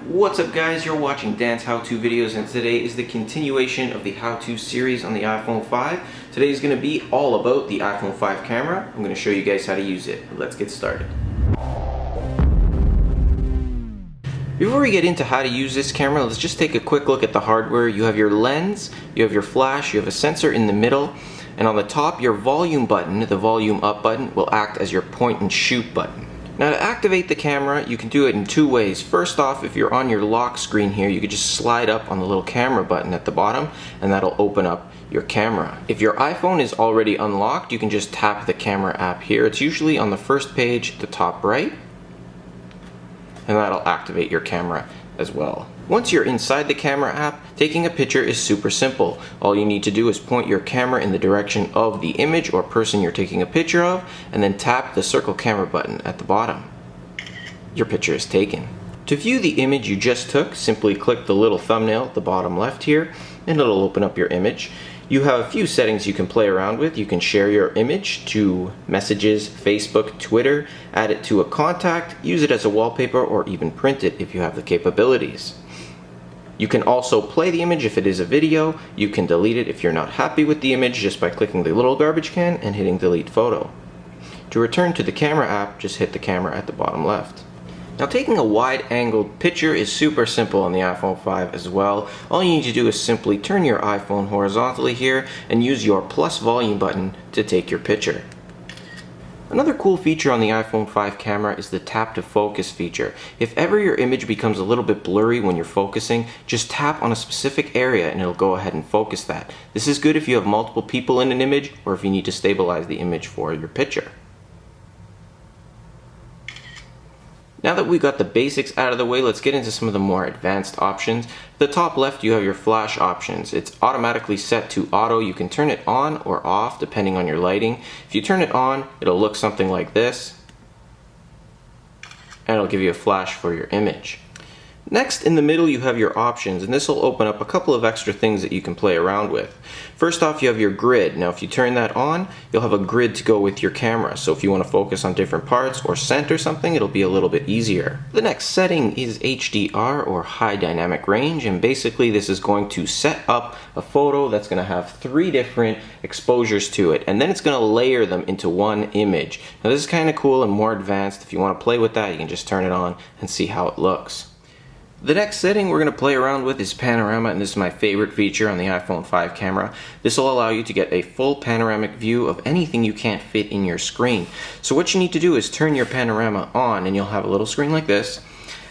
What's up guys, you're watching Dan's how-to videos and today is the continuation of the how-to series on the iPhone 5. Today is going to be all about the iPhone 5 camera. I'm going to show you guys how to use it. Let's get started. Before we get into how to use this camera, let's just take a quick look at the hardware. You have your lens, you have your flash, you have a sensor in the middle, and on the top your volume button, the volume up button, will act as your point and shoot button. Now to activate the camera, you can do it in two ways. First off, if you're on your lock screen here, you could just slide up on the little camera button at the bottom and that'll open up your camera. If your iPhone is already unlocked, you can just tap the camera app here. It's usually on the first page at the top right, and that'll activate your camera as well. Once you're inside the camera app, taking a picture is super simple. All you need to do is point your camera in the direction of the image or person you're taking a picture of, and then tap the circle camera button at the bottom. Your picture is taken. To view the image you just took, simply click the little thumbnail at the bottom left here, and it'll open up your image. You have a few settings you can play around with. You can share your image to Messages, Facebook, Twitter, add it to a contact, use it as a wallpaper, or even print it if you have the capabilities. You can also play the image if it is a video. You can delete it if you're not happy with the image just by clicking the little garbage can and hitting delete photo. To return to the camera app, just hit the camera at the bottom left. Now taking a wide-angled picture is super simple on the iPhone 5 as well. All you need to do is simply turn your iPhone horizontally here and use your plus volume button to take your picture. Another cool feature on the iPhone 5 camera is the tap to focus feature. If ever your image becomes a little bit blurry when you're focusing, just tap on a specific area and it'll go ahead and focus that. This is good if you have multiple people in an image or if you need to stabilize the image for your picture. Now that we got the basics out of the way, let's get into some of the more advanced options. At the top left, you have your flash options. It's automatically set to auto. You can turn it on or off depending on your lighting. If you turn it on, it'll look something like this, and it'll give you a flash for your image. Next, in the middle, you have your options, and this will open up a couple of extra things that you can play around with. First off, you have your grid. Now, if you turn that on, you'll have a grid to go with your camera. So if you want to focus on different parts or center something, it'll be a little bit easier. The next setting is HDR, or high dynamic range, and basically this is going to set up a photo that's going to have 3 different exposures to it, and then it's going to layer them into one image. Now this is kind of cool and more advanced. If you want to play with that, you can just turn it on and see how it looks. The next setting we're going to play around with is Panorama, and this is my favorite feature on the iPhone 5 camera. This will allow you to get a full panoramic view of anything you can't fit in your screen. So what you need to do is turn your Panorama on and you'll have a little screen like this.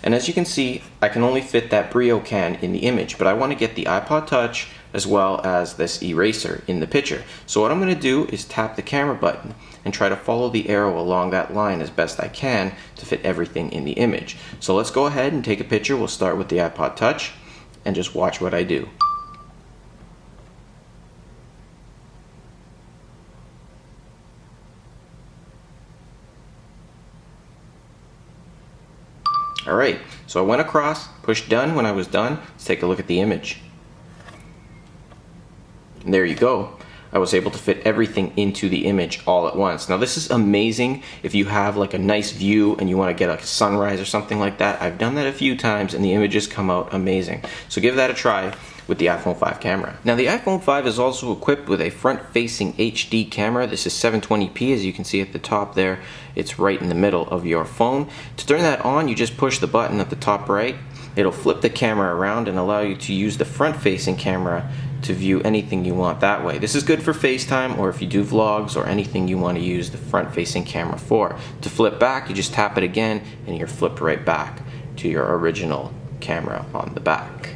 And as you can see, I can only fit that Brio can in the image, but I want to get the iPod Touch as well as this eraser in the picture. So what I'm going to do is tap the camera button and try to follow the arrow along that line as best I can to fit everything in the image. So let's go ahead and take a picture. We'll start with the iPod Touch and just watch what I do. Alright, so I went across, pushed done. When I was done, let's take a look at the image. And there you go. I was able to fit everything into the image all at once. Now this is amazing if you have like a nice view and you want to get like a sunrise or something like that. I've done that a few times and the images come out amazing. So give that a try with the iPhone 5 camera. Now the iPhone 5 is also equipped with a front-facing HD camera. This is 720p, as you can see at the top there. It's right in the middle of your phone. To turn that on, you just push the button at the top right. It'll flip the camera around and allow you to use the front-facing camera to view anything you want that way. This is good for FaceTime or if you do vlogs or anything you want to use the front-facing camera for. To flip back, you just tap it again and you're flipped right back to your original camera on the back.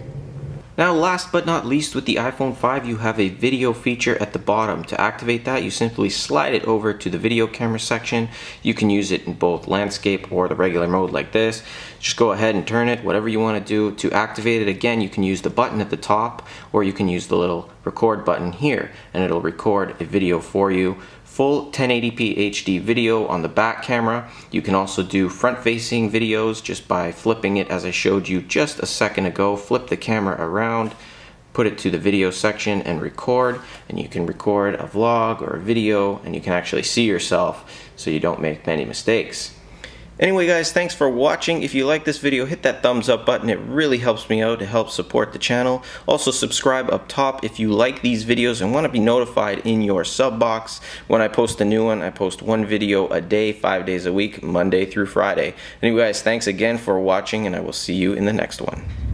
Now last but not least, with the iPhone 5 you have a video feature at the bottom. To activate that, you simply slide it over to the video camera section. You can use it in both landscape or the regular mode like this. Just go ahead and turn it, whatever you want to do. To activate it again, you can use the button at the top or you can use the little record button here and it'll record a video for you. Full 1080p HD video on the back camera. You can also do front-facing videos just by flipping it as I showed you just a second ago. Flip the camera around, put it to the video section and record, and you can record a vlog or a video and you can actually see yourself so you don't make many mistakes. Anyway guys, thanks for watching. If you like this video, hit that thumbs up button. It really helps me out to help support the channel. Also subscribe up top if you like these videos and want to be notified in your sub box when I post a new one. I post one video a day, 5 days a week, Monday through Friday. Anyway guys, thanks again for watching, and I will see you in the next one.